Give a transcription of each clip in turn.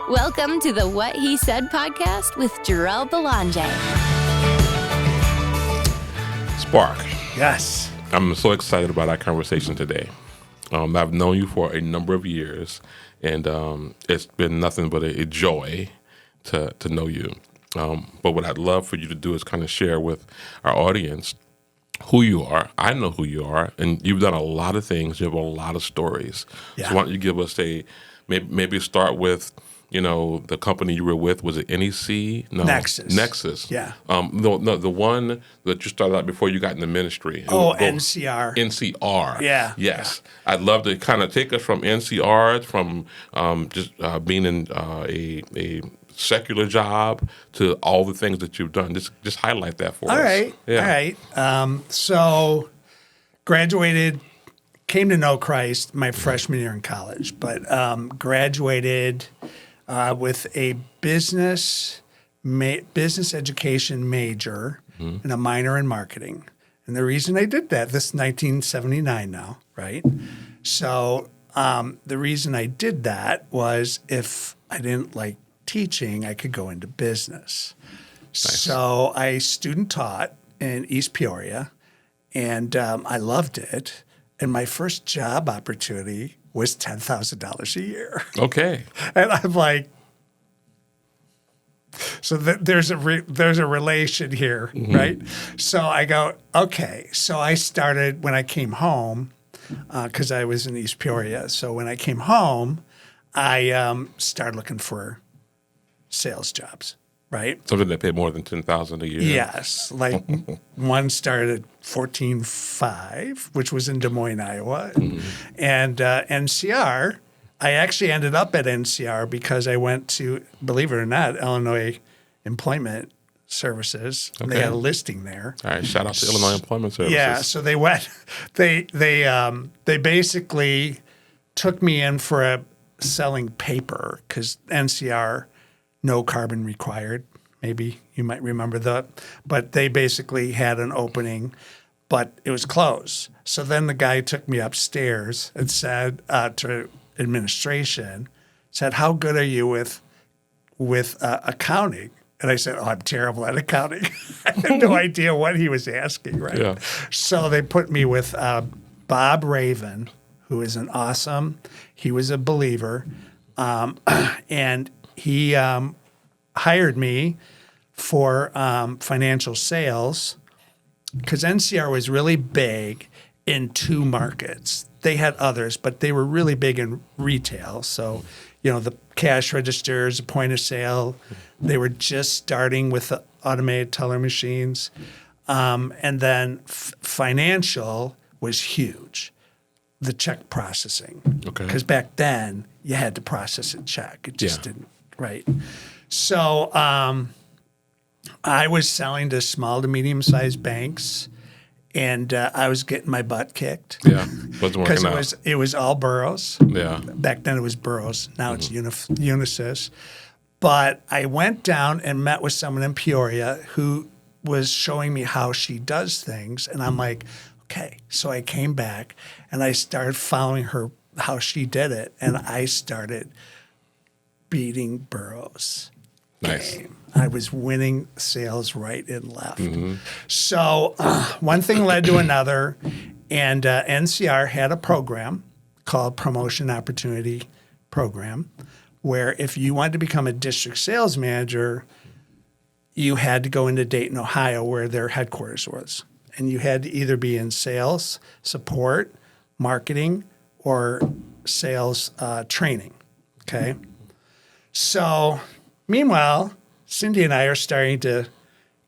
Welcome to the What He Said podcast with Jurrell Belonga. Spark. Yes. I'm so excited about our conversation today. I've known you for a number of years, and it's been nothing but a joy to know you. But what I'd love for you to do is kind of share with our audience who you are. I know who you are, and you've done a lot of things. You have a lot of stories. Yeah. So why don't you give us maybe start with, the company you were with, was it NEC? No. Nexus. Yeah. The one that you started out before you got in the ministry. NCR. NCR. Yeah. Yes. Yeah. I'd love to kind of take us from NCR, from just being in a secular job to all the things that you've done. Just highlight that for us. All right. So graduated, came to know Christ my freshman year in college, but graduated with a business education major and a minor in marketing. And the reason I did that, this is 1979 now, right? So the reason I did that was if I didn't like teaching, I could go into business. Nice. So I student taught in East Peoria, and I loved it. And my first job opportunity was $10,000 a year. Okay. And I'm like, so there's a relation here, right? So I go, okay. So I started when I came home, because I was in East Peoria. So when I came home, I started looking for sales jobs, right? Something that paid more than $10,000 a year. Yes, like one started at $14,500, which was in Des Moines, Iowa, and NCR. I actually ended up at NCR because I went to, believe it or not, Illinois Employment Services. Okay. They had a listing there. All right, shout out to Illinois Employment Services. Yeah, so they went. They basically took me in for selling paper because NCR. No carbon required. Maybe you might remember that. But they basically had an opening, but it was closed. So then the guy took me upstairs and said to administration, said, "How good are you with accounting?" And I said, "Oh, I'm terrible at accounting." I had no idea what he was asking, right? Yeah. So they put me with Bob Raven, who is an awesome. He was a believer, and he hired me for financial sales because NCR was really big in two markets. They had others, but they were really big in retail. So, the cash registers, the point of sale, they were just starting with the automated teller machines. And then financial was huge, the check processing. Okay. Because back then, you had to process a check. It just didn't. Right. So I was selling to small to medium-sized banks, and I was getting my butt kicked. Yeah, wasn't working out. Because it was all boroughs. Yeah. Back then it was boroughs. Now it's Unisys. But I went down and met with someone in Peoria who was showing me how she does things, and I'm like, okay. So I came back, and I started following her, how she did it, and I started beating boroughs. Nice. Game. I was winning sales right and left. So one thing led to another, and NCR had a program called Promotion Opportunity Program, where if you wanted to become a district sales manager, you had to go into Dayton, Ohio, where their headquarters was. And you had to either be in sales, support, marketing, or sales training, okay? So, meanwhile, Cindy and I are starting to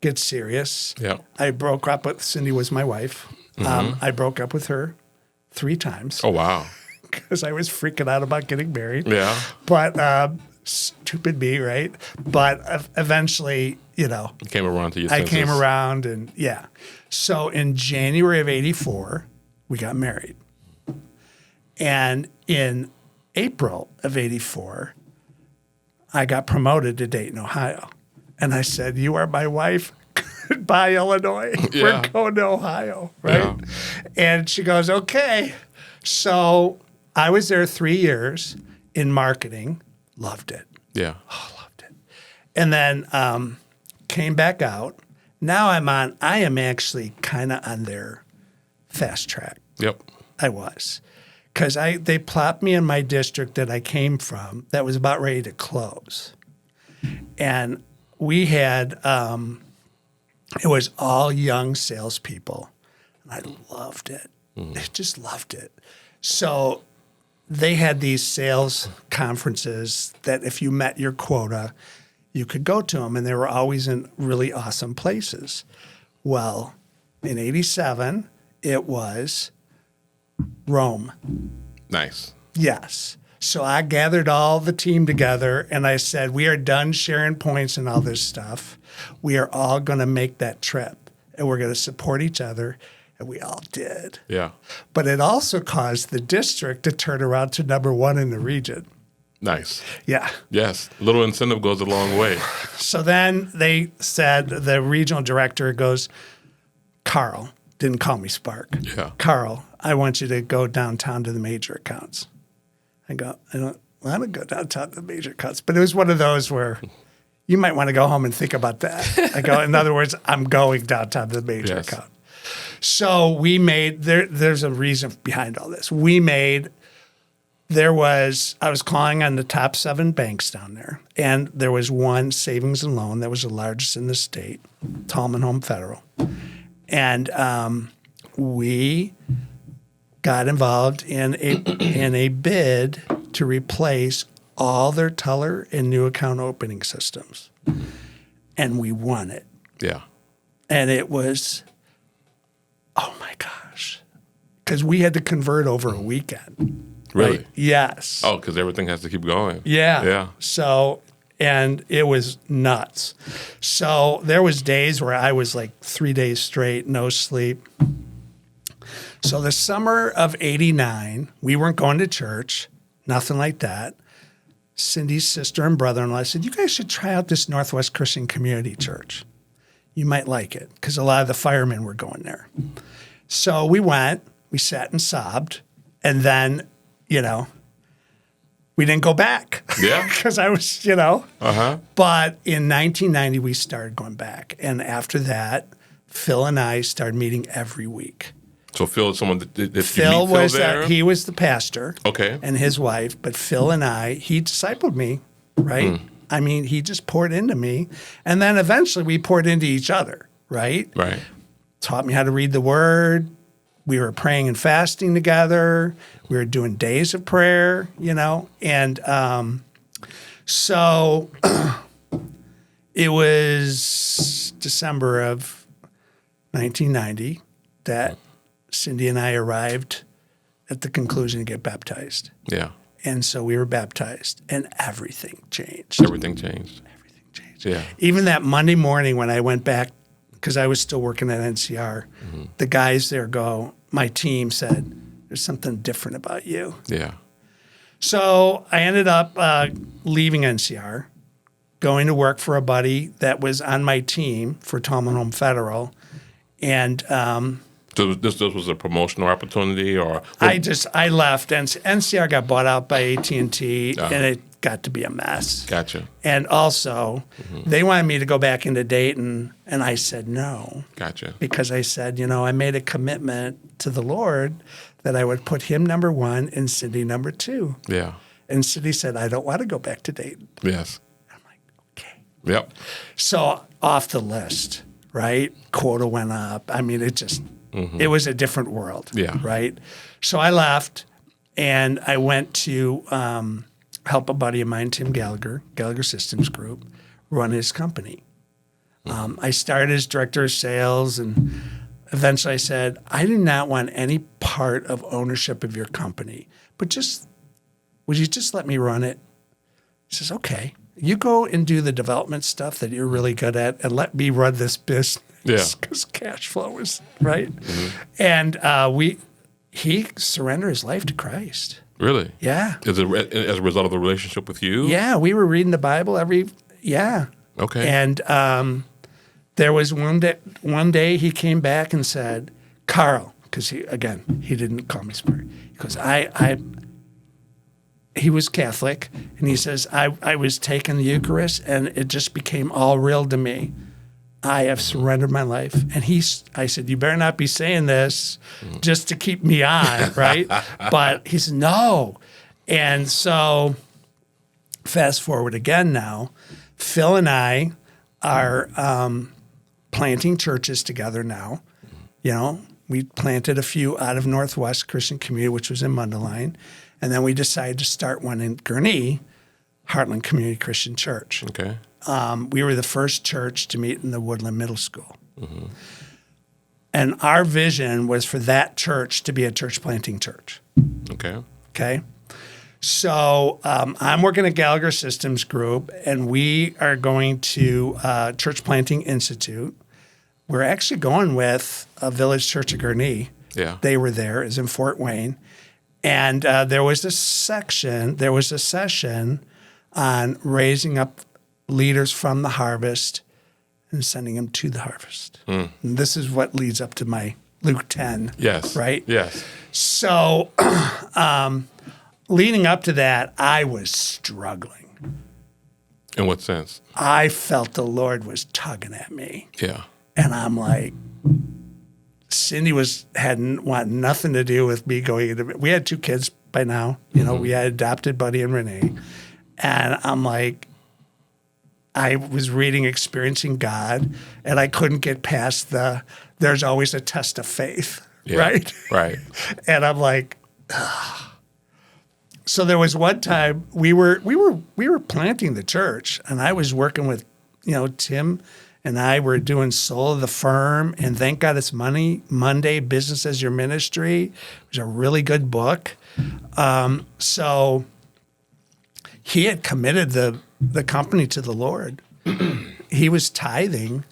get serious. Yeah. I broke up with Cindy was my wife. I broke up with her 3 times. Oh, wow. Because I was freaking out about getting married. Yeah. But stupid me, right? But eventually, You came around to your senses. I came around and, yeah. So in January of 84, we got married. And in April of 84, I got promoted to Dayton, Ohio. And I said, "You are my wife. Goodbye, Illinois. Yeah. We're going to Ohio," right? Yeah. And she goes, "Okay." So I was there 3 years in marketing. Loved it. Yeah. Oh, I loved it. And then came back out. Now I am actually kind of on their fast track. Yep. I was. Because they plopped me in my district that I came from that was about ready to close. And we had, it was all young salespeople. And I loved it. I just loved it. So they had these sales conferences that if you met your quota, you could go to them. And they were always in really awesome places. Well, in 87, it was Rome. Nice. Yes. So I gathered all the team together and I said, we are done sharing points and all this stuff. We are all going to make that trip and we're going to support each other. And we all did. Yeah. But it also caused the district to turn around to number one in the region. Nice. Yeah. Yes. Little incentive goes a long way. So then they said, the regional director goes, Carl, didn't call me Spark. Yeah. Carl, I want you to go downtown to the major accounts. I go, I don't want to go downtown to the major accounts. But it was one of those where you might want to go home and think about that. I go, in other words, I'm going downtown to the major account. So we made, there's a reason behind all this. I was calling on the top 7 banks down there. And there was one savings and loan that was the largest in the state, Tallman Home Federal. And we got involved in a bid to replace all their teller and new account opening systems. And we won it. Yeah. And it was, oh my gosh, because we had to convert over a weekend. Really? Right? Yes. Oh, because everything has to keep going. Yeah. Yeah. So, and it was nuts. So there was days where I was like 3 days straight, no sleep. So the summer of 89, we weren't going to church, nothing like that. Cindy's sister and brother-in-law said, you guys should try out this Northwest Christian Community Church. You might like it, because a lot of the firemen were going there. So we went, we sat and sobbed, and then, we didn't go back. Yeah. Because I was, But in 1990, we started going back. And after that, Phil and I started meeting every week. So Phil is someone that Phil was he was the pastor. Okay. And his wife. But Phil and he discipled me, right? I mean, he just poured into me. And then eventually we poured into each other, right? Right. Taught me how to read the word. We were praying and fasting together. We were doing days of prayer, And so it was December of 1990 that Cindy and I arrived at the conclusion to get baptized. Yeah. And so we were baptized, and everything changed. Everything changed. Yeah. Even that Monday morning when I went back, because I was still working at NCR, the guys there my team said, there's something different about you. Yeah. So I ended up leaving NCR, going to work for a buddy that was on my team for Tallman Home Federal. And so this was a promotional opportunity, or I left. NCR got bought out by AT&T, and it got to be a mess. Gotcha. And also, they wanted me to go back into Dayton, and I said no. Gotcha. Because I said, I made a commitment to the Lord that I would put him number 1 and Cindy number 2. Yeah. And Cindy said, I don't want to go back to Dayton. Yes. I'm like, okay. Yep. So off the list, right? Quota went up. I mean, it just, it was a different world. Yeah. Right? So I left, and I went to help a buddy of mine, Tim Gallagher Systems Group, run his company. I started as director of sales, and eventually I said, I do not want any part of ownership of your company, but would you just let me run it? He says, okay, you go and do the development stuff that you're really good at, and let me run this business. Yeah. Because cash flow is right. And he surrendered his life to Christ. Really? Yeah. As a result of the relationship with you? Yeah, we were reading the Bible Okay. And there was one day he came back and said, Carl, because he didn't call me Spark. He goes, he was Catholic, and he says, I was taking the Eucharist, and it just became all real to me. I have surrendered my life. And I said, you better not be saying this just to keep me on, right? But he said, no. And so fast forward again now, Phil and I are planting churches together now. You know, we planted a few out of Northwest Christian Community, which was in Mundelein. And then we decided to start one in Gurnee, Heartland Community Christian Church. Okay. We were the first church to meet in the Woodland Middle School. And our vision was for that church to be a church planting church. Okay. So I'm working at Gallagher Systems Group, and we are going to Church Planting Institute. We're actually going with a village church at Gurnee. Yeah. They were there, is in Fort Wayne. And there was a session on raising up leaders from the harvest and sending them to the harvest. And this is what leads up to my Luke 10. Yes. Right? Yes. So leading up to that, I was struggling. In what sense? I felt the Lord was tugging at me. Yeah. And I'm like, Cindy hadn't want nothing to do with me going into. We had 2 kids by now. You know, we had adopted Buddy and Renee. And I'm like, I was reading Experiencing God, and I couldn't get past there's always a test of faith, right? Right. And I'm like, ugh. So there was one time we were planting the church, and I was working with, Tim and I were doing Soul of the Firm, and Thank God It's Monday, Business as Your Ministry. It was a really good book. So he had committed the company to the Lord. He was tithing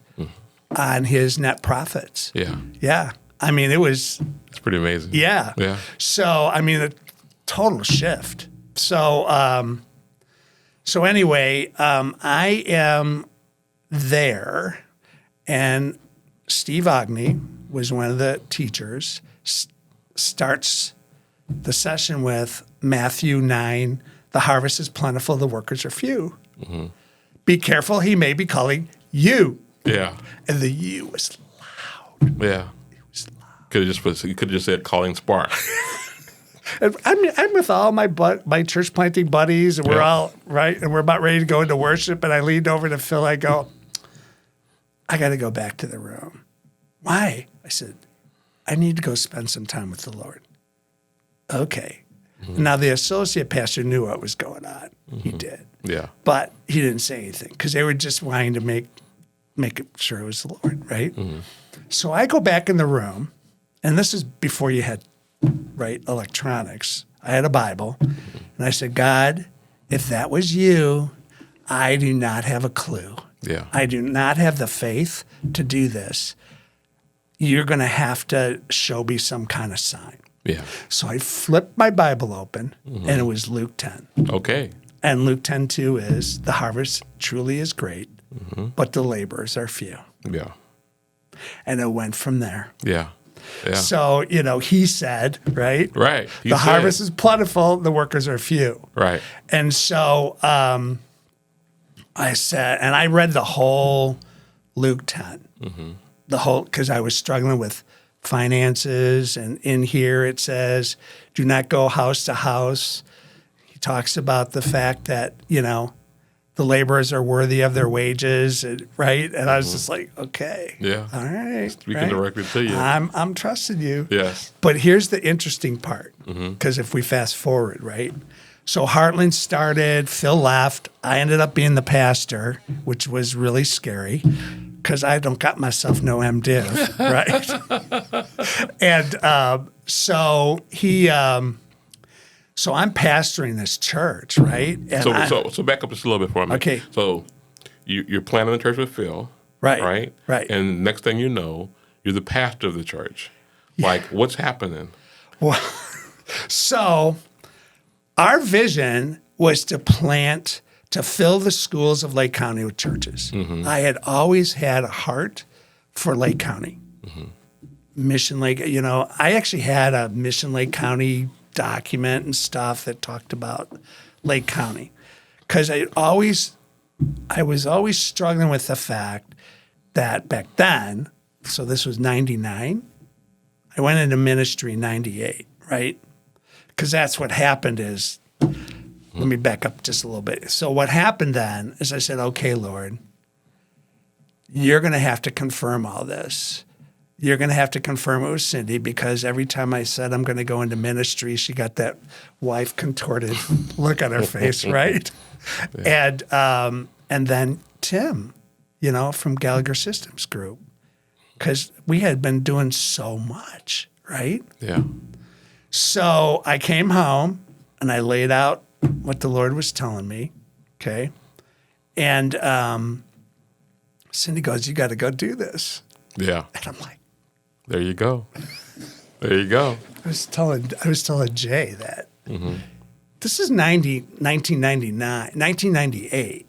on his net profits. Yeah. Yeah. I mean, it's pretty amazing. Yeah. Yeah. So, I mean, a total shift. So, anyway, I am there, and Steve Ogney was one of the teachers, starts the session with Matthew 9, the harvest is plentiful, the workers are few. Be careful, he may be calling you. Yeah. And the you was loud. Yeah. It was loud. You could have just said calling Spark. And I'm with all my church planting buddies, and we're all right, and we're about ready to go into worship. And I leaned over to Phil. I go, I got to go back to the room. Why? I said, I need to go spend some time with the Lord. Okay. Now the associate pastor knew what was going on. He did. Yeah. But he didn't say anything because they were just wanting to make sure it was the Lord, right? So I go back in the room, and this is before you had electronics. I had a Bible, and I said, God, if that was you, I do not have a clue. Yeah. I do not have the faith to do this. You're going to have to show me some kind of sign. Yeah. So I flipped my Bible open, and it was Luke 10. Okay. And Luke 10:2 is, the harvest truly is great, but the laborers are few. Yeah. And it went from there. Yeah. Yeah. So, he said, right? Right. The harvest is plentiful, the workers are few. Right. And so I said, and I read the whole Luke 10, because I was struggling with finances. And in here it says, do not go house to house. He talks about the fact that, the laborers are worthy of their wages, right? And I was just like, okay. Yeah. All right. Speaking directly to you. I'm trusting you. Yes. But here's the interesting part, because if we fast forward, right? So Heartland started, Phil left. I ended up being the pastor, which was really scary because I don't got myself no MDiv, right? And so so I'm pastoring this church, right? And so back up just a little bit for me. Okay. So you're planning the church with Phil, right? Right. Right. And next thing you know, you're the pastor of the church. Yeah. Like, what's happening? Well, so our vision was to fill the schools of Lake County with churches. I had always had a heart for Lake County. Mission Lake, I actually had a Mission Lake County document and stuff that talked about Lake County. Because I was always struggling with the fact that back then, so this was 99, I went into ministry in 98, right? Because that's what happened is, let me back up just a little bit. So what happened then is I said, okay, Lord, you're going to have to confirm all this. You're going to have to confirm it with Cindy, because every time I said I'm going to go into ministry, she got that wife contorted look on her face, right? Yeah. And then Tim, from Gallagher Systems Group, because we had been doing so much, right? Yeah. So I came home and I laid out what the Lord was telling me, okay? And Cindy goes, you got to go do this. Yeah. And I'm like, there you go. There you go. I was telling Jay that this is 1998,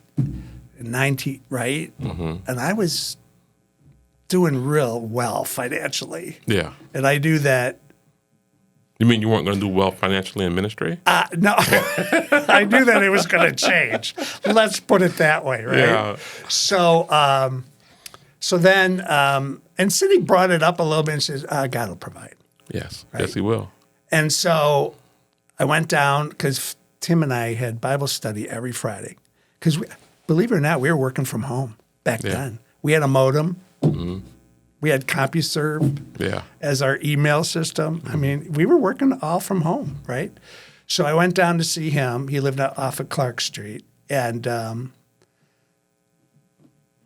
90, right? And I was doing real well financially. Yeah. And I knew that. You mean you weren't going to do well financially in ministry? No, I knew that it was going to change. Let's put it that way, right? Yeah. So then, and Cindy brought it up a little bit and says, God will provide. Yes. Right? Yes, he will. And so I went down because Tim and I had Bible study every Friday. Because believe it or not, we were working from home back then. We had a modem. We had CompuServe as our email system. I mean, we were working all from home, right? So I went down to see him. He lived off of Clark Street, and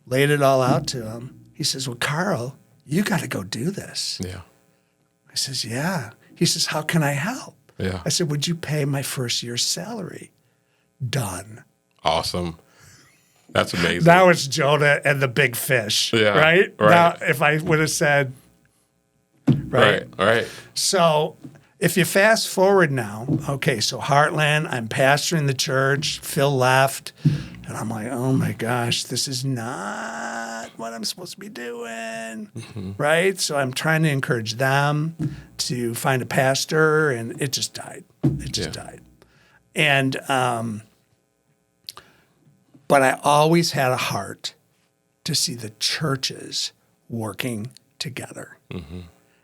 laid it all out to him. He says, well, Carl, you got to go do this. Yeah. I says, yeah. He says, how can I help? Yeah. I said, would you pay my first year's salary? Done. Awesome. That's amazing. Now it's Jonah and the big fish, right? Now, if I would have said, right? So if you fast forward now, okay, so Heartland, I'm pastoring the church, Phil left, and I'm like, oh my gosh, this is not what I'm supposed to be doing, right? So I'm trying to encourage them to find a pastor, and it just died. It just died. And, but I always had a heart to see the churches working together.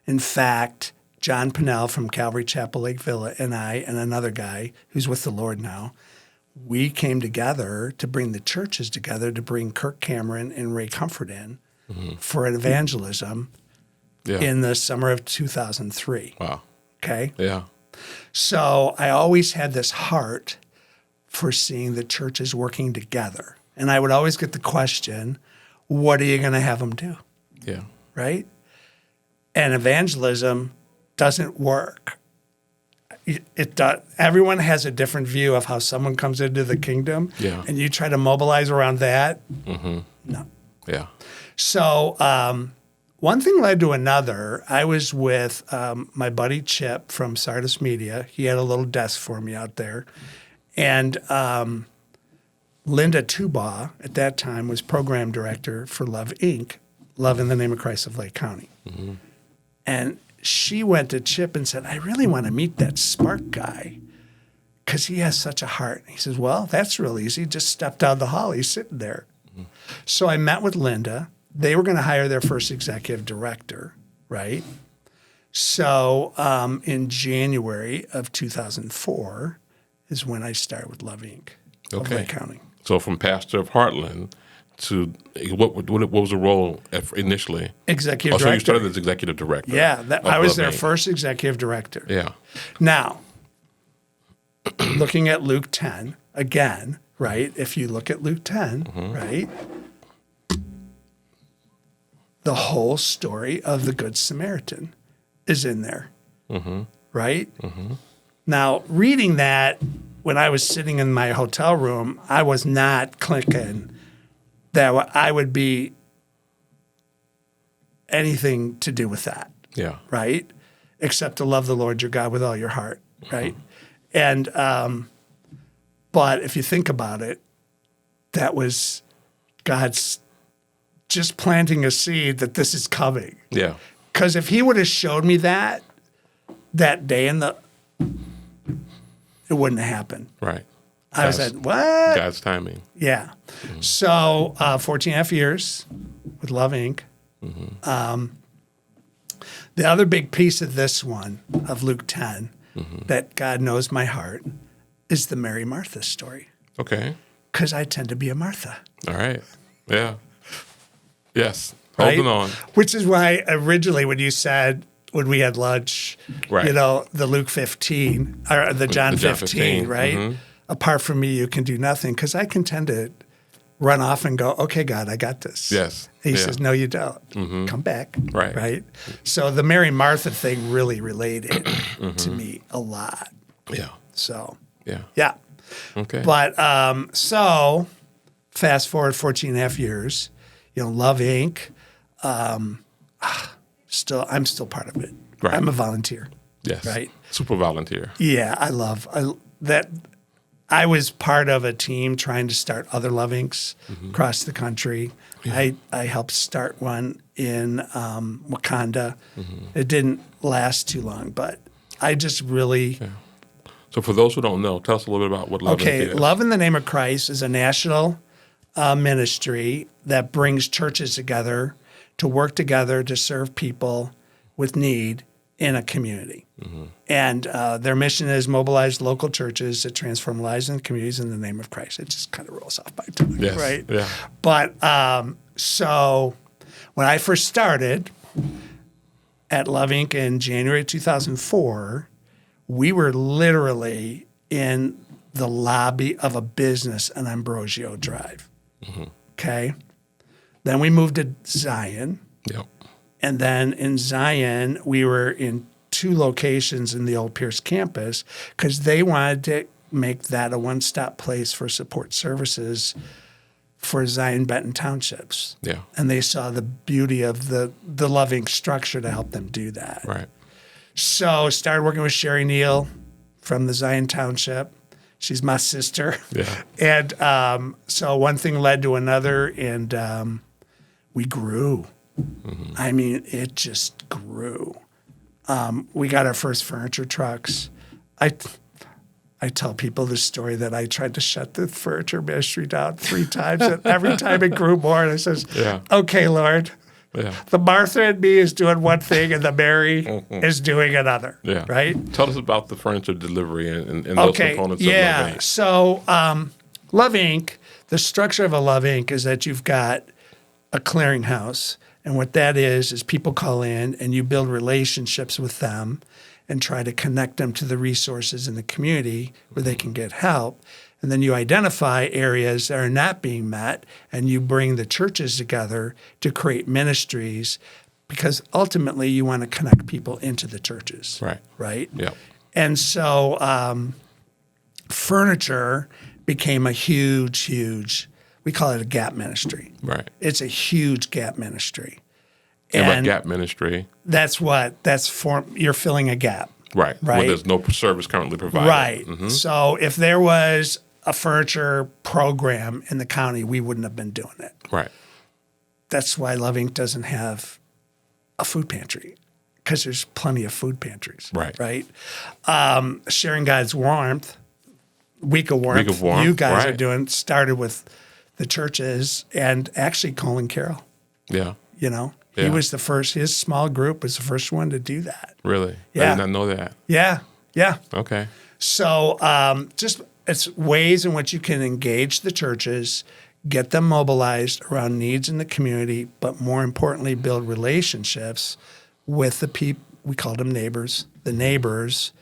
In fact, John Pinnell from Calvary Chapel Lake Villa and I and another guy who's with the Lord now, we came together to bring the churches together to bring Kirk Cameron and Ray Comfort in for an evangelism in the summer of 2003. Wow. Okay? Yeah. So I always had this heart for seeing the churches working together. And I would always get the question, what are you going to have them do? Yeah. Right? And evangelism doesn't work. It does. Everyone has a different view of how someone comes into the kingdom. Yeah. And you try to mobilize around that. No. Yeah. So one thing led to another. I was with my buddy Chip from Sardis Media. He had a little desk for me out there. And Linda Tubaugh, at that time, was program director for Love, Inc., Love in the Name of Christ of Lake County. And she went to Chip and said, I really want to meet that Spark guy because he has such a heart. And he says, well, that's real easy. Just step down the hall. He's sitting there. So I met with Linda. They were going to hire their first executive director, right? So in January of 2004 is when I started with Love, Inc. of Lake County. So from pastor of Heartland to what was the role initially? Executive director. So you started as executive director. Yeah, I was their first executive director. Yeah. Now, looking at Luke 10, again, right? If you look at Luke 10, right? The whole story of the Good Samaritan is in there, right? Now, reading that, when I was sitting in my hotel room, I was not clicking that I would be anything to do with that. Yeah. Right? Except to love the Lord your God with all your heart. Right? And, but if you think about it, that was God's just planting a seed that this is coming. Yeah. Because if he would have showed me that day in the it wouldn't have happened. Right. I was like, what? God's timing. Yeah. So 14 and a half years with Love Inc. The other big piece of this one, of Luke 10, that God knows my heart, is the Mary Martha story. Okay. Because I tend to be a Martha. All right. Yeah. Yes. Right? Holding on. Which is why originally when you said, when we had lunch, Right. you know, the Luke 15, or the John 15, right? Apart from me, you can do nothing. Because I can tend to run off and go, okay, God, I got this. Yes. He says, no, you don't. Come back. Right. Right? So the Mary Martha thing really related to me a lot. Yeah. So, Yeah. yeah. Okay. But so fast forward 14 and a half years, you know, Love Inc. I'm still part of it. Right. I'm a volunteer. Yes. Right. Super volunteer. Yeah, I that. I was part of a team trying to start other Love Incs across the country. Yeah. I helped start one in Waukegan. It didn't last too long, but I just really. Yeah. So for those who don't know, tell us a little bit about what Love Inc. is. Love in the Name of Christ is a national ministry that brings churches together to work together to serve people with need in a community. And their mission is mobilize local churches to transform lives and communities in the name of Christ. It just kind of rolls off my tongue, Yes. right? Yeah. But so when I first started at Love Inc. in January 2004, we were literally in the lobby of a business on Ambrosio Drive. Okay? Then we moved to Zion. Yep. And then in Zion, we were in 2 locations in the old Pierce campus because they wanted to make that a one-stop place for support services for Zion Benton townships. Yeah. And they saw the beauty of the Love Inc. structure to help them do that. Right. So started working with Sherry Neal from the Zion Township. She's my sister. Yeah. And so one thing led to another, and we grew. I mean, it just grew. We got our first furniture trucks. I tell people the story that I tried to shut the furniture ministry down 3 times, and every time it grew more. And I says, okay, Lord, the Martha and me is doing one thing, and the Mary is doing another. Yeah. Right? Tell us about the furniture delivery and those components of Love Inc. So Love Inc., the structure of a Love Inc. is that you've got a clearinghouse. And what that is people call in and you build relationships with them and try to connect them to the resources in the community where they can get help. And then you identify areas that are not being met and you bring the churches together to create ministries because ultimately you want to connect people into the churches. Right. Right? Yeah. And so furniture became a huge, we call it a gap ministry. Right. It's a huge gap ministry. And by gap ministry? You're filling a gap. Right. Right. When there's no service currently provided. Right. So if there was a furniture program in the county, we wouldn't have been doing it. Right. That's why Love Inc. doesn't have a food pantry because there's plenty of food pantries. Right. Right. Sharing God's Warmth, Week of Warmth, you guys are started with the churches and actually Colin Carroll. Yeah. You know, he was the first, his small group was the first one to do that. Really? Yeah. I did not know that. Yeah. Yeah. Okay. So just it's ways in which you can engage the churches, get them mobilized around needs in the community, but more importantly, build relationships with the people, we called them neighbors, the neighbors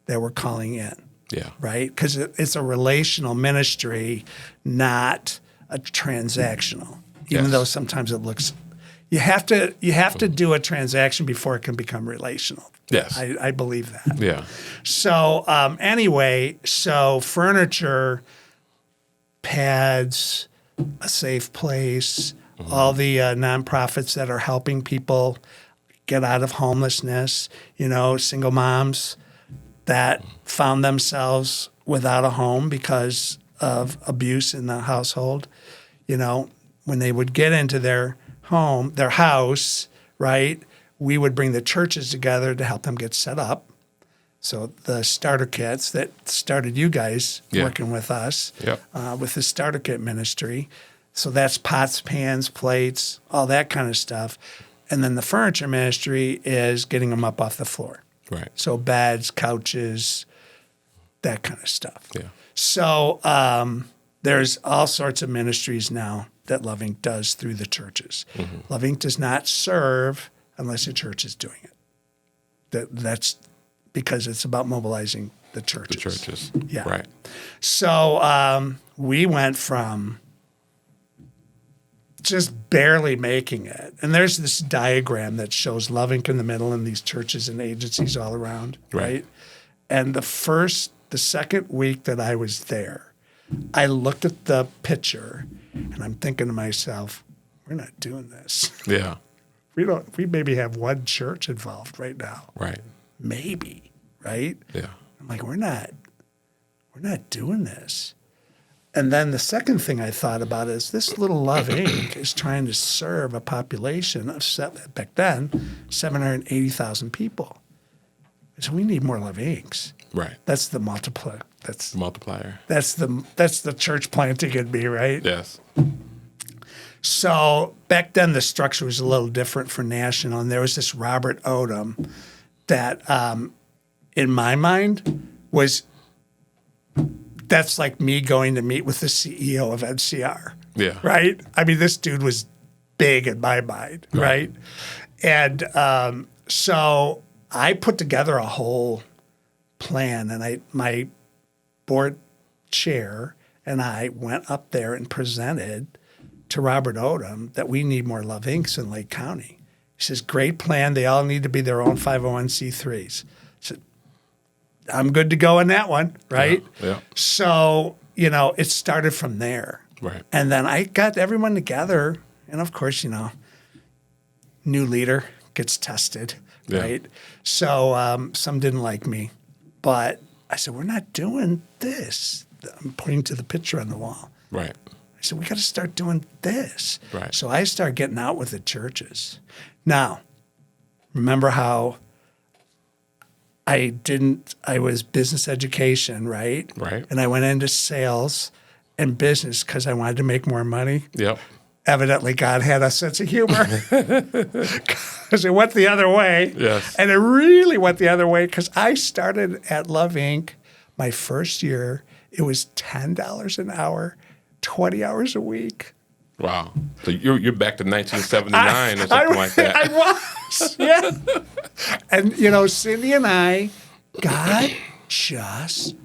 that were calling in. Yeah. Right? Because it's a relational ministry, not a transactional. Even though sometimes it looks, you have to do a transaction before it can become relational. Yes. I believe that. Yeah. So anyway, furniture, pads, a safe place, all the nonprofits that are helping people get out of homelessness, single moms that found themselves without a home because of abuse in the household, when they would get into their house, right, we would bring the churches together to help them get set up So the starter kits that started you guys working with us with the starter kit ministry. So that's pots, pans, plates, all that kind of stuff. And then the furniture ministry is getting them up off the floor. Right. So beds, couches, that kind of stuff. Yeah. So there's all sorts of ministries now that Love Inc. does through the churches. Mm-hmm. Love Inc. does not serve unless a church is doing it. That's because it's about mobilizing the churches. The churches. Yeah. Right. So we went from just barely making it. And there's this diagram that shows Love Inc. in the middle and these churches and agencies all around, right? And the second week that I was there, I looked at the picture and I'm thinking to myself, we're not doing this. Yeah. We maybe have one church involved right now. Right. Maybe, right? Yeah. I'm like, we're not doing this. And then the second thing I thought about is this little Love Inc. is trying to serve a population of, back then, 780,000 people. So we need more Love Incs. Right. That's the multiplier. That's the multiplier. That's the church planting in me, right? Yes. So back then the structure was a little different for national, and there was this Robert Odom that, in my mind, that's like me going to meet with the CEO of NCR. Yeah. Right? I mean, this dude was big in my mind, right? And so I put together a whole plan, and my board chair and I went up there and presented to Robert Odom that we need more Love Incs in Lake County. He says, great plan. They all need to be their own 501c3s. I'm good to go on that one, right? Yeah. So, it started from there. Right. And then I got everyone together, and of course, new leader gets tested, right? So some didn't like me, but I said, we're not doing this. I'm pointing to the picture on the wall. Right. I said, we got to start doing this. Right. So I started getting out with the churches. Now, remember how I was business education, right? Right. And I went into sales and business because I wanted to make more money. Yep. Evidently, God had a sense of humor because it went the other way. Yes. And it really went the other way because I started at Love Inc. my first year. It was $10 an hour, 20 hours a week. Wow. So you're back to 1979 or something like that. I was, yeah. And, Cindy and I, God just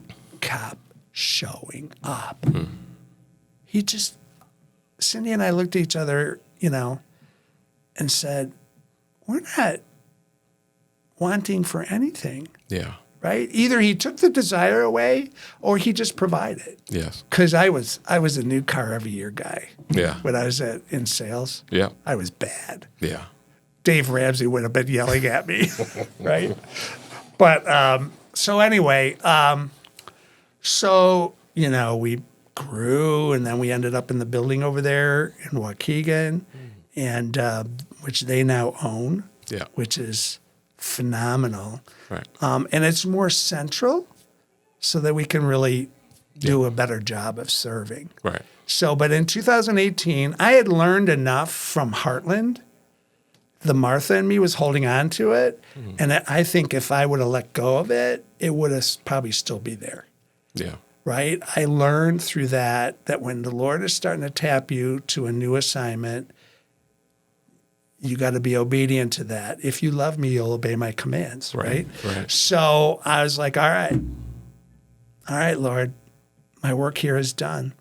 kept showing up. Cindy and I looked at each other, and said, we're not wanting for anything. Yeah. Right? Either he took the desire away or he just provided. Yes. Because I was a new car every year guy. Yeah. When I was in sales. Yeah. I was bad. Yeah. Dave Ramsey would have been yelling at me. Right? But so anyway, we grew, and then we ended up in the building over there in Waukegan, and which they now own. Yeah. Which is phenomenal. Right. And it's more central so that we can really do a better job of serving. Right. So, but in 2018, I had learned enough from Heartland. The Martha in me was holding on to it. Mm-hmm. And I think if I would have let go of it, it would have probably still be there. Yeah. Right? I learned through that when the Lord is starting to tap you to a new assignment, you got to be obedient to that. If you love me, you'll obey my commands, right? Right. So I was like, all right, Lord, my work here is done.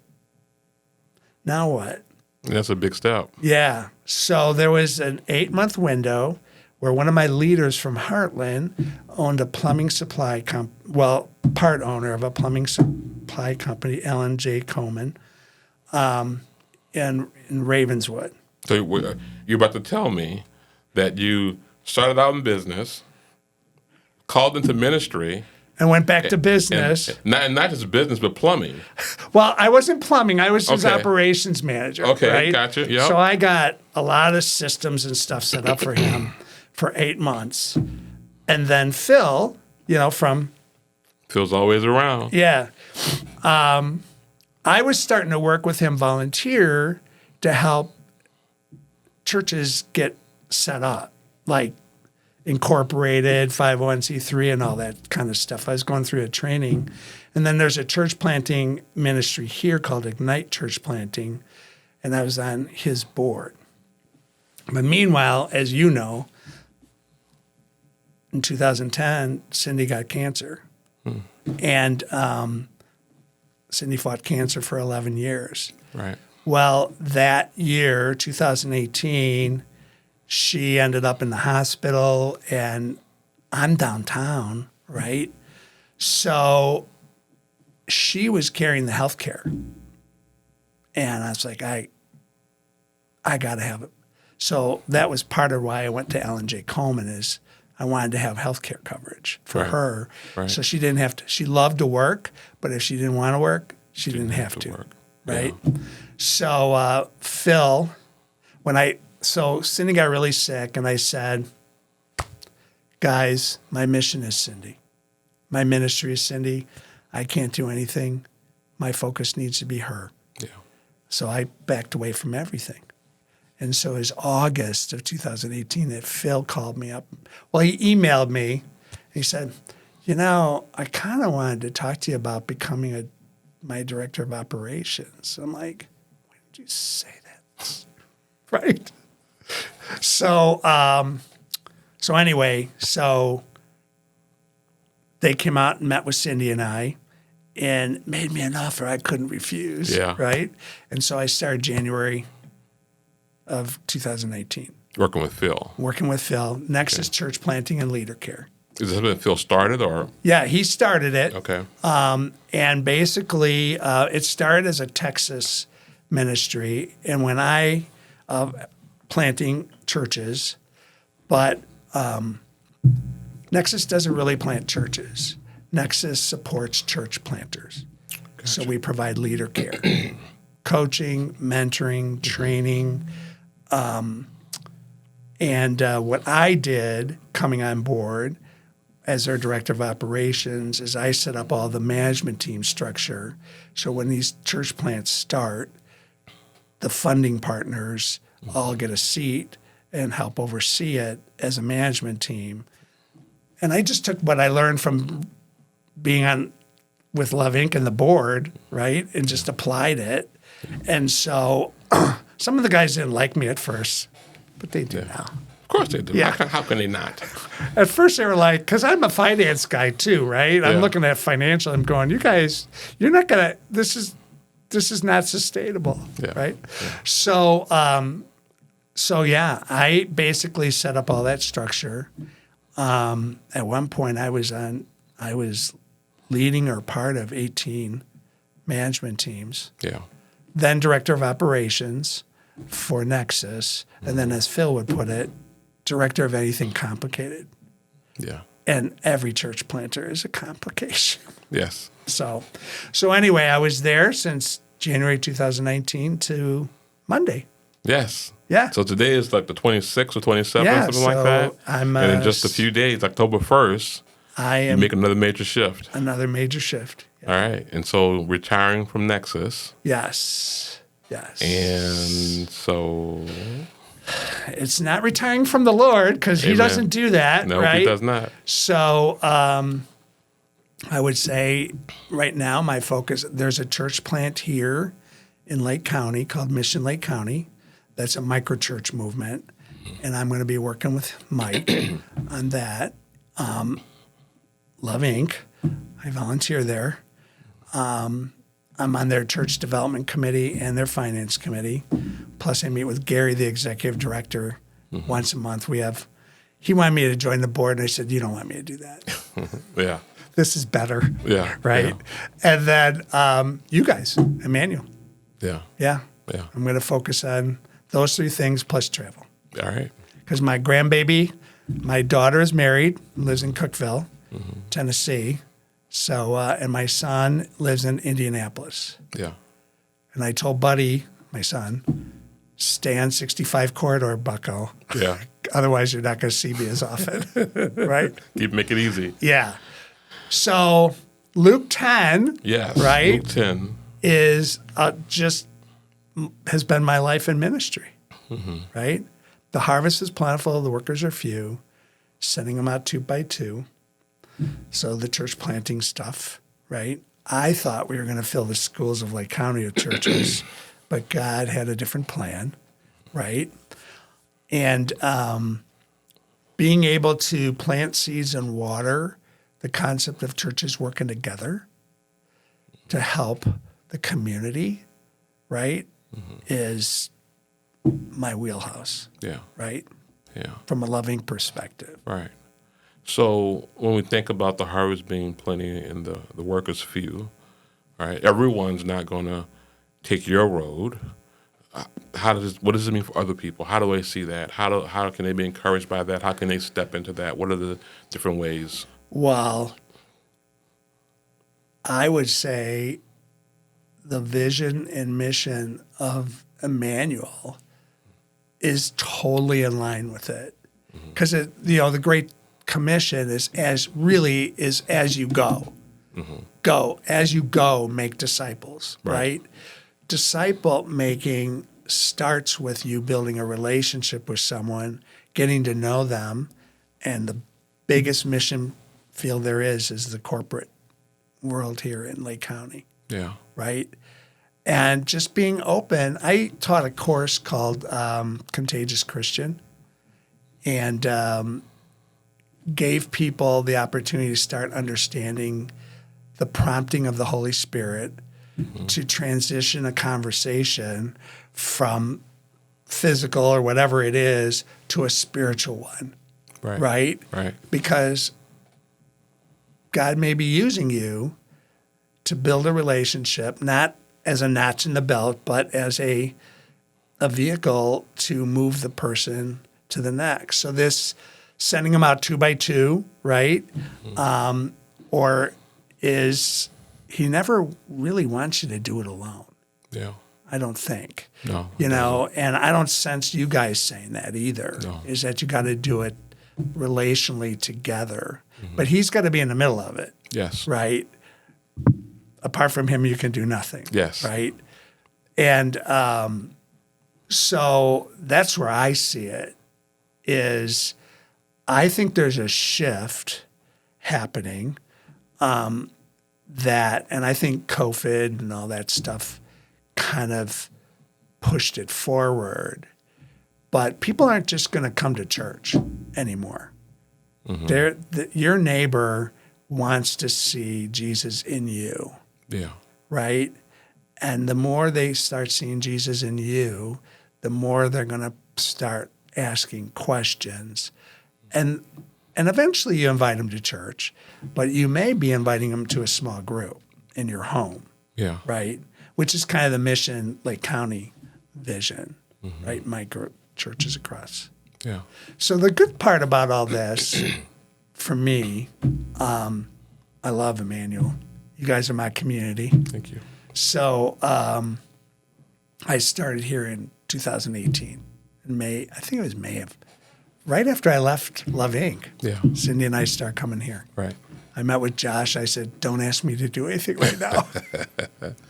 Now what? That's a big step. Yeah. So there was an 8-month window where one of my leaders from Heartland owned a plumbing supply part owner of a plumbing supply company, Ellen J. Coleman, in Ravenswood. So you're about to tell me that you started out in business, called into ministry, and went back to business. And not just business, but plumbing. Well, I wasn't plumbing. I was his operations manager. Okay, right? Gotcha. Yep. So I got a lot of systems and stuff set up for him for 8 months. And then Phil, from Phil's always around. Yeah. I was starting to work with him volunteer to help churches get set up, like incorporated, 501c3 and all that kind of stuff. I was going through a training. And then there's a church planting ministry here called Ignite Church Planting, and I was on his board. But meanwhile, as you know, in 2010, Cindy got cancer. And Cindy fought cancer for 11 years. Right. Well, that year, 2018, she ended up in the hospital, and I'm downtown, right? So she was carrying the health care. And I was like, I got to have it. So that was part of why I went to Ellen J. Coleman is I wanted to have health care coverage for her. Right. So she didn't have to. She loved to work, but if she didn't want to work, she didn't have to work. Right? Yeah. So Phil, so Cindy got really sick, and I said, guys, my mission is Cindy. My ministry is Cindy. I can't do anything. My focus needs to be her. Yeah. So I backed away from everything. And so it was August of 2018 that Phil called me up. Well, he emailed me. He said, I kind of wanted to talk to you about becoming my director of operations. I'm like, why did you say that? Right? So anyway, they came out and met with Cindy and I and made me an offer I couldn't refuse. Yeah. Right? And so I started January of 2018. Working with Phil. Nexus Church Planting and Leader Care. Is this when Phil started or? Yeah, he started it. Okay. And basically it started as a Texas ministry. And when I, planting churches, but Nexus doesn't really plant churches. Nexus supports church planters. Gotcha. So we provide leader care, coaching, mentoring, training. And what I did coming on board as their director of operations is I set up all the management team structure. So when these church plants start, the funding partners all get a seat and help oversee it as a management team. And I just took what I learned from being on with Love Inc. and the board, right, and just applied it. And so some of the guys didn't like me at first, but they do now. Of course they do. Yeah. How can they not? At first they were like, because I'm a finance guy too, right? I'm looking at financial. I'm going, you guys, you're not going to, this is not sustainable, right? Yeah. So I basically set up all that structure. At one point I was leading or part of 18 management teams. Yeah. Then director of operations for Nexus. And then as Phil would put it, director of anything complicated. Yeah. And every church planter is a complication. Yes. So anyway, I was there since January 2019 to Monday. Yes. Yeah. So today is like the 26th or 27th, something like that. And in just a few days, October 1st, you make another major shift. Another major shift. Yeah. All right. And so retiring from Nexus. Yes. Yes. And so it's not retiring from the Lord because he doesn't do that. No, right? He does not. So I would say right now my focus, there's a church plant here in Lake County called Mission Lake County. That's a microchurch movement. And I'm going to be working with Mike on that. Love Inc. I volunteer there. I'm on their church development committee and their finance committee. Plus, I meet with Gary, the executive director, once a month. He wanted me to join the board, and I said, you don't want me to do that. Yeah. This is better. Yeah. Right? Yeah. And then you guys, Immanuel. Yeah. Yeah. Yeah. I'm going to focus on those three things plus travel. All right. Because my grandbaby, my daughter is married, lives in Cookeville, Tennessee. So, and my son lives in Indianapolis. Yeah. And I told Buddy, my son, stay on 65 corridor, bucko. Yeah. Otherwise, you're not going to see me as often. Right? Make it easy. Yeah. So Luke 10, Yes. right, Luke 10. is has been my life in ministry, right? The harvest is plentiful, the workers are few, sending them out 2 by 2. So the church planting stuff, right? I thought we were going to fill the schools of Lake County with churches, but God had a different plan, right? And being able to plant seeds and water, the concept of churches working together to help the community, right, is my wheelhouse, Yeah. right? Yeah. From a loving perspective. Right. So when we think about the harvest being plenty and the workers few, right? Everyone's not going to take your road. What does it mean for other people? How do they see that? How can they be encouraged by that? How can they step into that? What are the different ways? Well, I would say the vision and mission of Immanuel is totally in line with it, because the Great Commission is as you go. Go as you go, make disciples, right? Disciple making starts with you building a relationship with someone, getting to know them, and the biggest mission field there is the corporate world here in Lake County. Yeah. Right? And just being open. I taught a course called Contagious Christian, and gave people the opportunity to start understanding the prompting of the Holy Spirit to transition a conversation from physical or whatever it is to a spiritual one. Right? Because God may be using you to build a relationship, not as a notch in the belt, but as a vehicle to move the person to the next. So this sending them out 2 by 2, right? Or is he never really wants you to do it alone? Yeah. I don't think. No. And I don't sense you guys saying that either. No. Is that you got to do it relationally together. But he's got to be in the middle of it. Yes. Right? Apart from him, you can do nothing. Yes. Right? And so that's where I see it, is I think there's a shift happening and I think COVID and all that stuff kind of pushed it forward. But people aren't just going to come to church anymore. Your neighbor wants to see Jesus in you. Yeah. Right? And the more they start seeing Jesus in you, the more they're going to start asking questions. And eventually you invite them to church, but you may be inviting them to a small group in your home. Yeah. Right? Which is kind of the mission, Lake County vision, right? My group, churches across. Yeah. So the good part about all this, for me, I love Immanuel. You guys are my community. Thank you. So I started here in 2018, in May. I think it was May right after I left Love Inc. Yeah. Cindy and I started coming here. Right. I met with Josh. I said, "Don't ask me to do anything right now."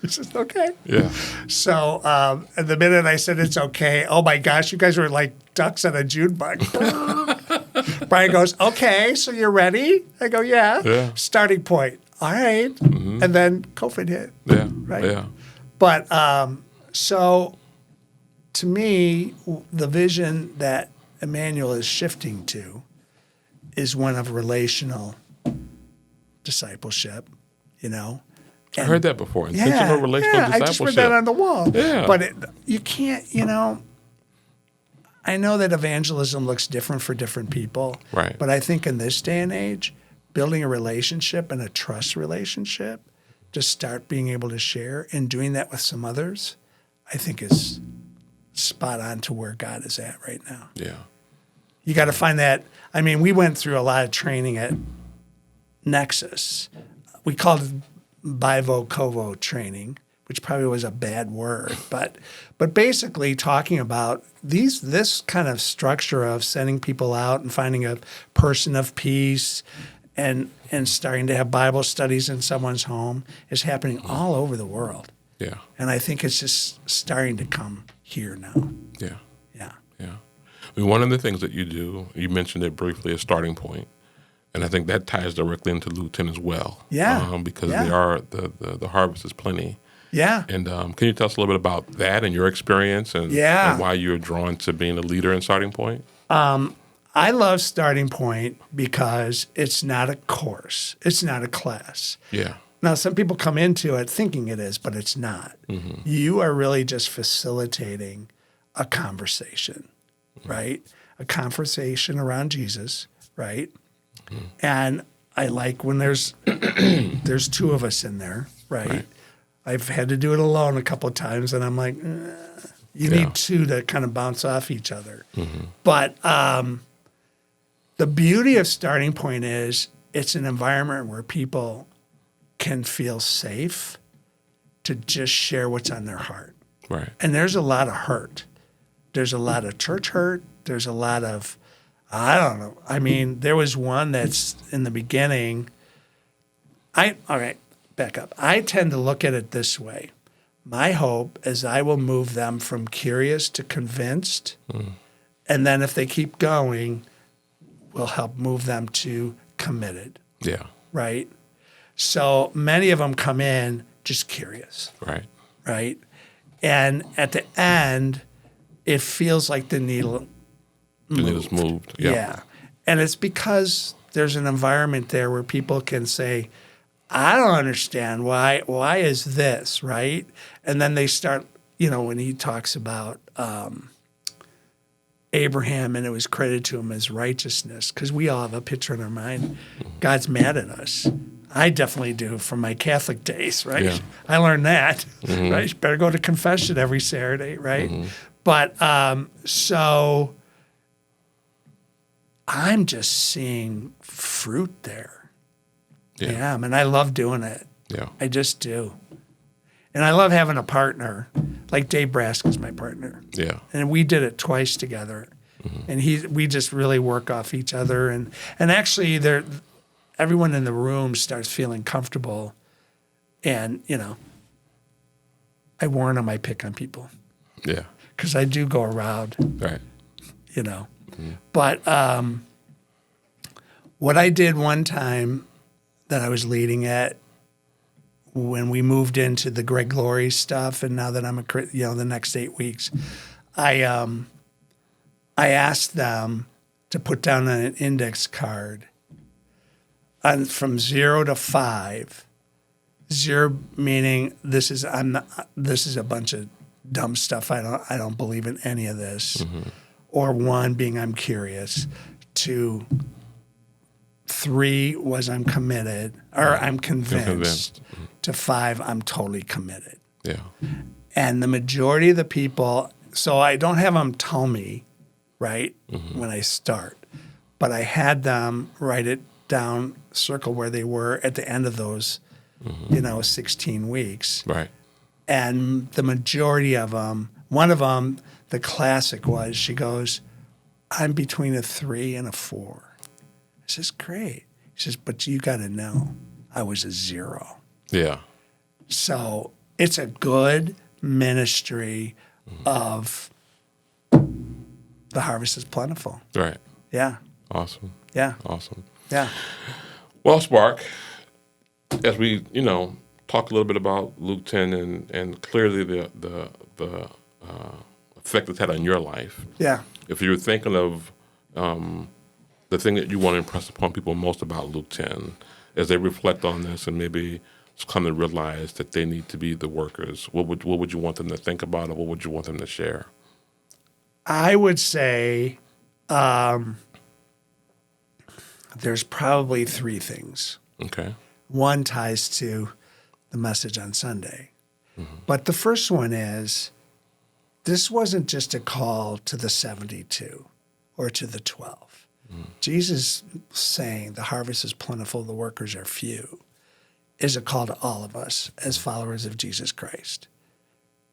He says, "Okay." Yeah. So the minute I said it's okay, oh my gosh, you guys were like ducks on a June bug. Brian goes, "Okay, so you're ready?" I go, "Yeah." Yeah. Starting point. All right. And then COVID hit. Yeah. Right. Yeah. But so to me, the vision that Immanuel is shifting to is one of relational discipleship, I heard that before. Intentional relational discipleship. I just read that on the wall. Yeah. But you can't, I know that evangelism looks different for different people. Right. But I think in this day and age, building a relationship and a trust relationship to start being able to share and doing that with some others, I think is spot on to where God is at right now. Yeah. You got to find that. I mean, we went through a lot of training at Nexus. We called it bivo-covo training, which probably was a bad word, but basically talking about this kind of structure of sending people out and finding a person of peace and starting to have Bible studies in someone's home is happening all over the world. Yeah. And I think it's just starting to come here now. Yeah. Yeah. Yeah. I mean, one of the things that you do, you mentioned it briefly, is Starting Point. And I think that ties directly into Luke 10 as well. Yeah. Because Yeah. they are the harvest is plenty. Yeah. And can you tell us a little bit about that and your experience and why you're drawn to being a leader in Starting Point? I love Starting Point because it's not a course. It's not a class. Yeah. Now, some people come into it thinking it is, but it's not. Mm-hmm. You are really just facilitating a conversation, right? A conversation around Jesus, right? Mm-hmm. And I like when there's two of us in there, right? I've had to do it alone a couple of times, and I'm like, you need two to kind of bounce off each other. Mm-hmm. But the beauty of Starting Point is it's an environment where people can feel safe to just share what's on their heart. Right. And there's a lot of hurt. There's a lot of church hurt. There's a lot of, I don't know. I mean, there was one that's in the beginning. All right, back up. I tend to look at it this way. My hope is I will move them from curious to convinced. And then if they keep going, we'll help move them to committed. Yeah. Right? So many of them come in just curious. Right. Right? And at the end, it feels like the needle moved. Yeah. And it's because there's an environment there where people can say, I don't understand why is this, right? And then they start, when he talks about Abraham and it was credited to him as righteousness, because we all have a picture in our mind. God's mad at us. I definitely do from my Catholic days, right? Yeah. I learned that, right? You better go to confession every Saturday, right? But so I'm just seeing fruit there. Yeah, and I love doing it. Yeah. I just do. And I love having a partner. Like Dave Braska's my partner. Yeah. And we did it twice together. And we just really work off each other. And actually, everyone in the room starts feeling comfortable. And, I warn them I pick on people. Yeah. Because I do go around. Right. But what I did one time that I was leading at when we moved into the Greg Glory stuff, and now that I'm the next 8 weeks, I asked them to put down on an index card from 0 to 5. 0 meaning this is a bunch of dumb stuff. I don't believe in any of this. Or 1 being I'm curious. 2, 3 was I'm committed or I'm convinced. To 5, I'm totally committed. Yeah. And the majority of the people, so I don't have them tell me, right, when I start, but I had them write it down, circle where they were at the end of those, 16 weeks. Right. And the majority of them, one of them, the classic was, she goes, I'm between a 3 and a 4. I says, great. She says, but you got to know, I was a 0. Yeah. So it's a good ministry of the harvest is plentiful. Right. Yeah. Awesome. Yeah. Awesome. Yeah. Well, Spark, as we, talk a little bit about Luke 10 and clearly the effect it's had on your life. Yeah. If you're thinking of the thing that you want to impress upon people most about Luke 10, as they reflect on this and maybe come to realize that they need to be the workers, what would you want them to think about, or what would you want them to share? I would say there's probably 3 things. Okay. 1 ties to the message on Sunday. But the first one is, this wasn't just a call to the 72 or to the 12. Jesus saying the harvest is plentiful, the workers are few, is a call to all of us as followers of Jesus Christ,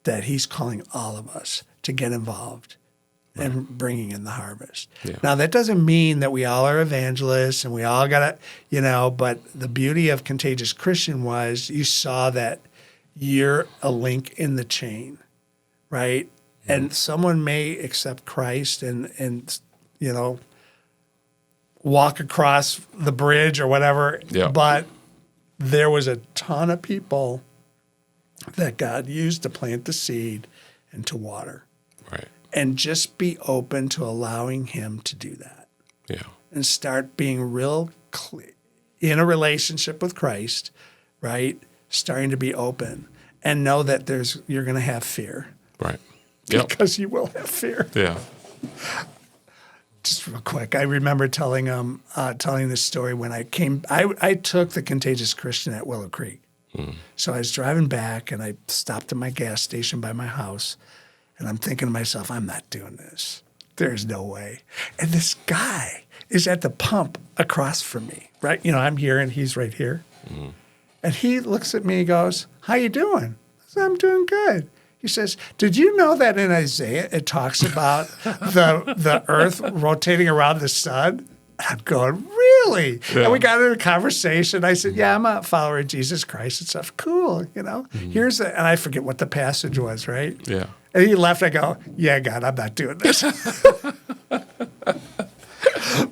that he's calling all of us to get involved and bringing in the harvest. Yeah. Now, that doesn't mean that we all are evangelists and we all got to, but the beauty of Contagious Christian was you saw that you're a link in the chain, right? And someone may accept Christ and walk across the bridge or whatever, but there was a ton of people that God used to plant the seed and to water. Right. And just be open to allowing him to do that. Yeah. And start being real in a relationship with Christ, right? Starting to be open and know that you're going to have fear. Right. Yep. Because you will have fear. Yeah. Just real quick, I remember telling this story when I came. I took the Contagious Christian at Willow Creek. So I was driving back and I stopped at my gas station by my house. And I'm thinking to myself, I'm not doing this. There's no way. And this guy is at the pump across from me, right? I'm here and he's right here. Mm-hmm. And he looks at me and goes, how you doing? I said, I'm doing good. He says, did you know that in Isaiah it talks about the earth rotating around the sun? I'm going, really? Yeah. And we got into a conversation. I said, yeah, I'm a follower of Jesus Christ and stuff. Cool, Mm-hmm. And I forget what the passage was, right? Yeah. And he left. I go, yeah, God, I'm not doing this.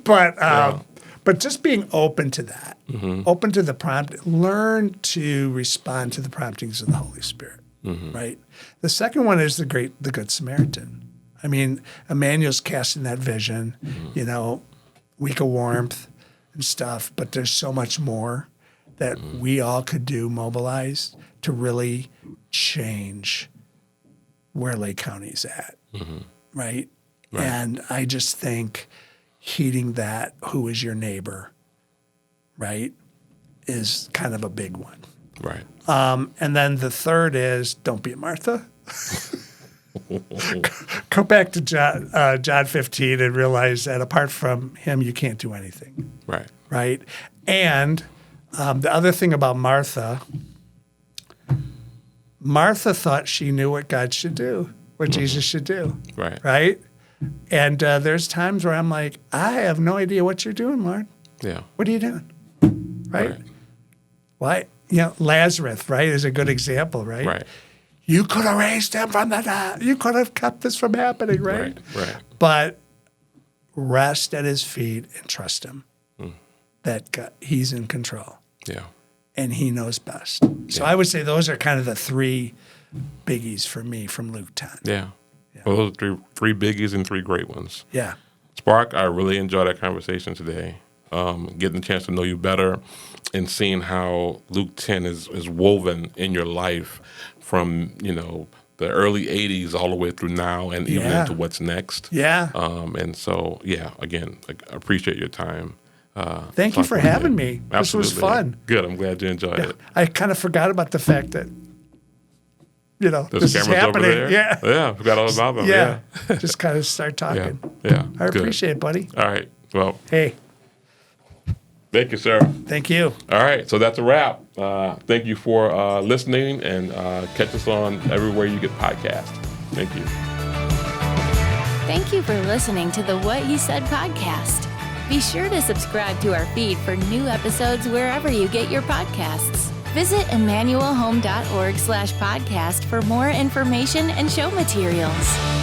But just being open to that, open to the prompt, learn to respond to the promptings of the Holy Spirit, right? The second one is the Good Samaritan. I mean, Immanuel's casting that vision, week of warmth and stuff, but there's so much more that we all could do mobilized to really change where Lake County's at, right? And I just think heeding that, who is your neighbor, right, is kind of a big one. Right. And then the third is don't be a Martha. Go back to John 15 and realize that apart from him, you can't do anything. Right. Right. And the other thing about Martha thought she knew what God should do, what Jesus should do. Right. Right. And there's times where I'm like, I have no idea what you're doing, Lord. Yeah. What are you doing? Right. Why? Lazarus, right, is a good example, right? Right. You could have raised him from the dead. You could have kept this from happening, right? Right. But rest at his feet and trust him that God, he's in control. Yeah. And he knows best. So I would say those are kind of the three biggies for me from Luke 10. Yeah. Well, those are three biggies and three great ones. Yeah. Spark, I really enjoyed that conversation today. Getting a chance to know you better and seeing how Luke 10 is woven in your life from, the early 80s all the way through now and even into what's next. Yeah. And so, again, I appreciate your time. Thank you for having me. Absolutely. This was fun. Good. I'm glad you enjoyed it. I kind of forgot about the fact that, There's this is happening. Over there. Yeah. Forgot all about them. Yeah. Just kind of start talking. Yeah. I appreciate it, buddy. All right. Well. Hey. Thank you, sir. Thank you. All right, so that's a wrap. Thank you for listening, and catch us on everywhere you get podcasts. Thank you. Thank you for listening to the What He Said podcast. Be sure to subscribe to our feed for new episodes wherever you get your podcasts. Visit emmanuelhome.org/podcast for more information and show materials.